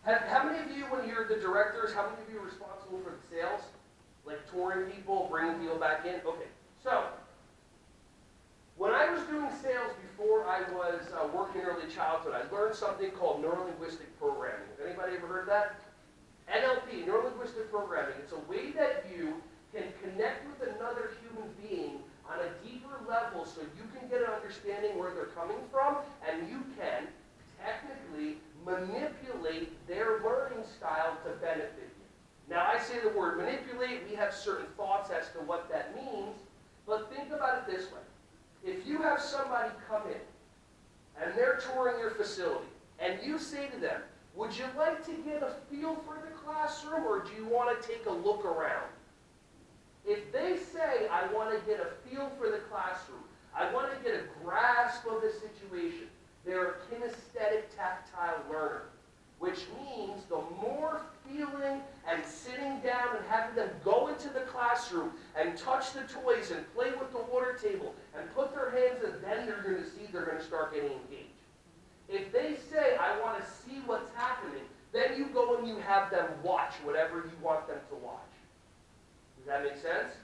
How many of you, when you're the directors, how many of you are responsible for the sales? Like touring people, bringing people back in? Okay, so when I was doing sales before I was working early childhood, I learned something called neurolinguistic programming. Has anybody ever heard that? NLP, neurolinguistic programming. It's a way that you can connect with another human being on a deeper level so you can get an understanding where they're coming from, and you can technically manipulate their learning style to benefit you. Now, I say the word manipulate, we have certain thoughts as to what that means, but think about it this way. If you have somebody come in, and they're touring your facility, and you say to them, would you like to get a feel for the classroom, or do you want to take a look around? If they say, I want to get a feel for the classroom, I want to get a grasp of the situation, they're a kinesthetic tactile learner, which means the more feeling and sitting down and having them go into the classroom and touch the toys and play with the water table and put their hands in, then they're going to see they're going to start getting engaged. If they say, I want to see what's happening, then you go and you have them watch whatever you want them to watch. Does that make sense?